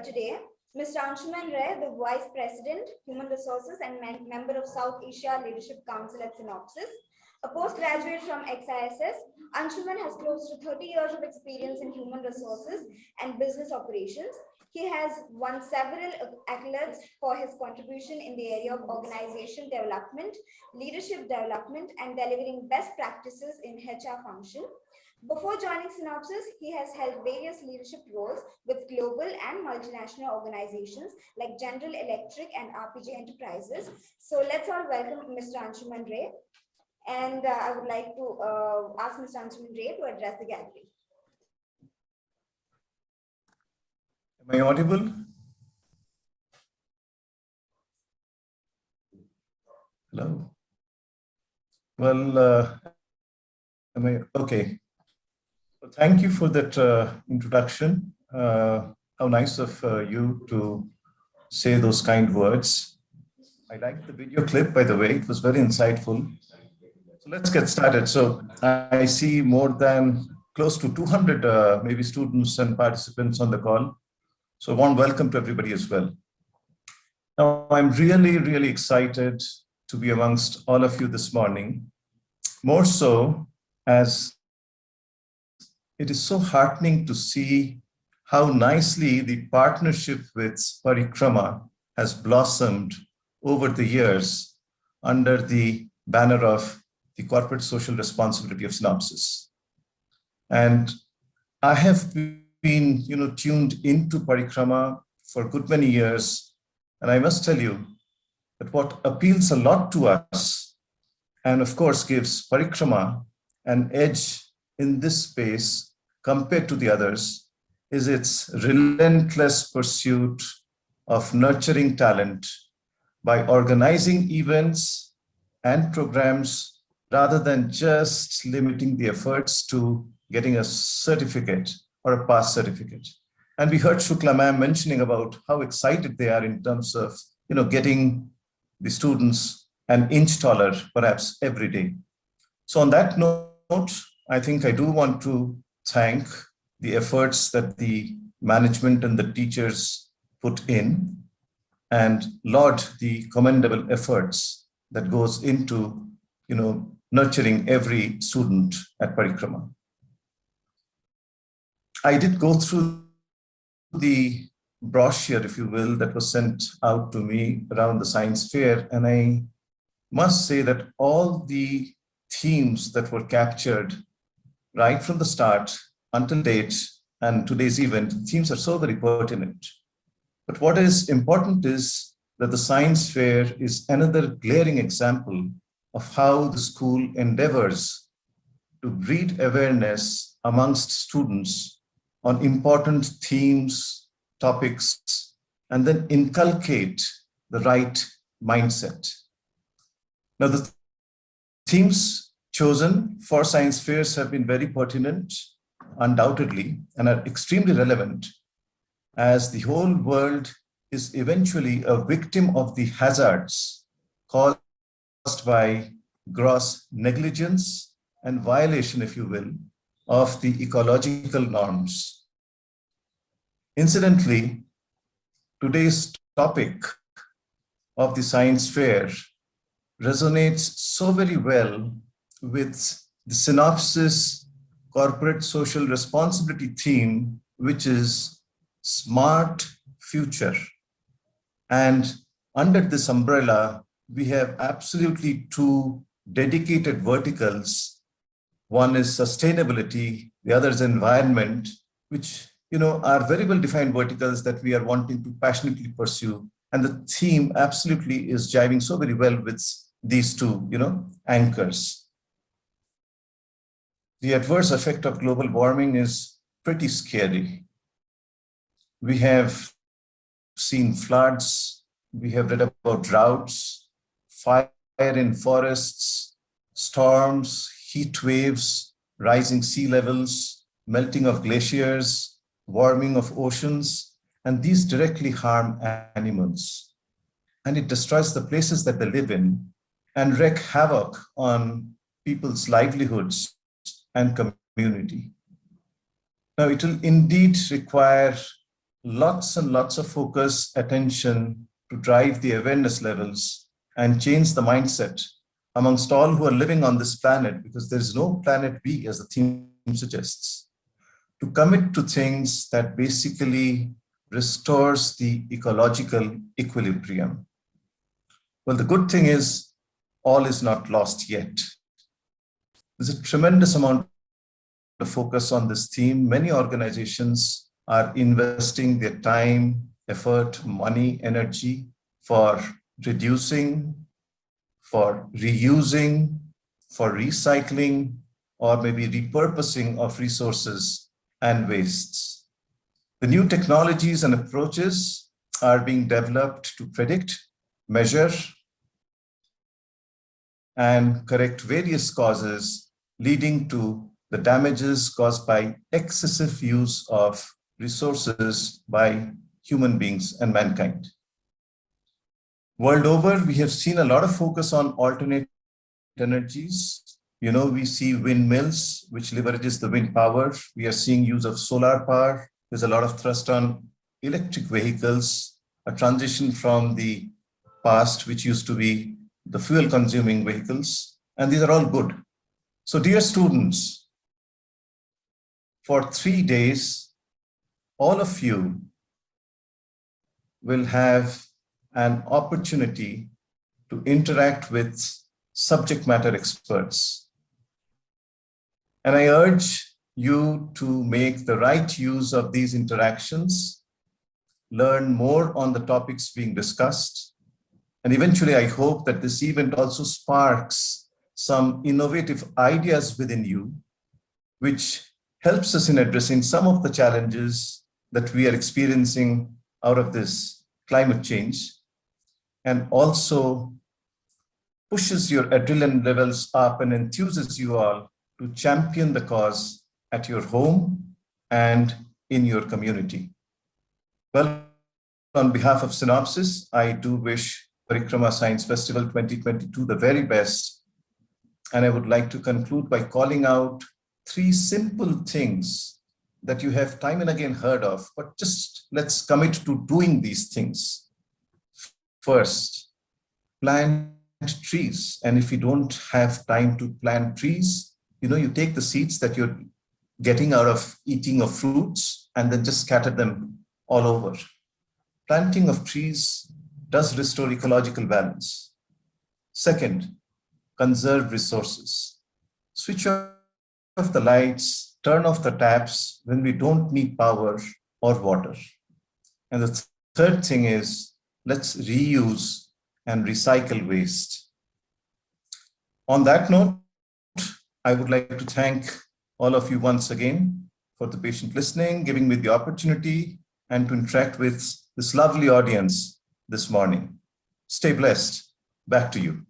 today, Mr. Anshuman, the Vice President, Human Resources and member of South Asia Leadership Council at Synopsys. A postgraduate from XISS, Anshuman has close to 30 years of experience in human resources and business operations. He has won several accolades for his contribution in the area of organization development, leadership development, and delivering best practices in HR function. Before joining Synopsys, he has held various leadership roles with global and multinational organizations like General Electric and RPG Enterprises. So let's all welcome Mr. Anshuman Ray. And I would like to ask Mr. Anshuman Ray to address the gathering. Am I audible? Hello. Well, am I okay? Well, thank you for that introduction. How nice of you to say those kind words. I liked the video clip, by the way. It was very insightful. So let's get started. So I see more than close to 200 maybe students and participants on the call. So a warm welcome to everybody as well. Now, I'm really, really excited to be amongst all of you this morning, more so as it is so heartening to see how nicely the partnership with Parikrama has blossomed over the years under the banner of the corporate social responsibility of Synopsys. And I have been, tuned into Parikrama for a good many years. And I must tell you that what appeals a lot to us, and of course gives Parikrama an edge in this space compared to the others, is its relentless pursuit of nurturing talent by organizing events and programs rather than just limiting the efforts to getting a certificate or a pass certificate. And we heard Shukla ma'am mentioning about how excited they are in terms of getting the students an inch taller, perhaps every day. So on that note, I think I do want to thank the efforts that the management and the teachers put in and laud the commendable efforts that goes into nurturing every student at Parikrama. I did go through the brochure, if you will, that was sent out to me around the science fair, and I must say that all the themes that were captured right from the start until date and today's event, themes are so very pertinent. But what is important is that the science fair is another glaring example of how the school endeavors to breed awareness amongst students on important themes, topics, and then inculcate the right mindset. Now, the themes chosen for science fairs have been very pertinent, undoubtedly, and are extremely relevant, as the whole world is eventually a victim of the hazards caused by gross negligence and violation, if you will, of the ecological norms. Incidentally, today's topic of the science fair resonates so very well with the Synopsys corporate social responsibility theme, which is smart future. And under this umbrella, we have absolutely two dedicated verticals. One is sustainability, the other is environment, which are very well defined verticals that we are wanting to passionately pursue. And the theme absolutely is jiving so very well with these two anchors. The adverse effect of global warming is pretty scary. We have seen floods, we have read about droughts, fire in forests, storms, heat waves, rising sea levels, melting of glaciers, warming of oceans, and these directly harm animals. And it destroys the places that they live in and wreak havoc on people's livelihoods and community. Now, it will indeed require lots and lots of focus, attention to drive the awareness levels and change the mindset amongst all who are living on this planet, because there is no planet B, as the theme suggests, to commit to things that basically restores the ecological equilibrium. Well, the good thing is all is not lost yet. There's a tremendous amount of focus on this theme. Many organizations are investing their time, effort, money, energy for reducing, for reusing, for recycling, or maybe repurposing of resources and wastes. The new technologies and approaches are being developed to predict, measure, and correct various causes leading to the damages caused by excessive use of resources by human beings and mankind. World over, we have seen a lot of focus on alternate energies. We see windmills, which leverages the wind power. We are seeing use of solar power. There's a lot of thrust on electric vehicles, a transition from the past, which used to be the fuel-consuming vehicles, and these are all good. So dear students, for 3 days, all of you will have an opportunity to interact with subject matter experts. And I urge you to make the right use of these interactions, learn more on the topics being discussed, and eventually I hope that this event also sparks some innovative ideas within you, which helps us in addressing some of the challenges that we are experiencing out of this climate change, and also pushes your adrenaline levels up and enthuses you all to champion the cause at your home and in your community. Well, on behalf of Synopsys, I do wish Parikrama Science Festival 2022 the very best. And I would like to conclude by calling out 3 simple things that you have time and again heard of, but just let's commit to doing these things. First, plant trees. And if you don't have time to plant trees, you take the seeds that you're getting out of eating of fruits and then just scatter them all over. Planting of trees does restore ecological balance. Second, conserve resources. Switch off the lights, turn off the taps when we don't need power or water. And the third thing is, let's reuse and recycle waste. On that note, I would like to thank all of you once again for the patient listening, giving me the opportunity and to interact with this lovely audience this morning. Stay blessed. Back to you.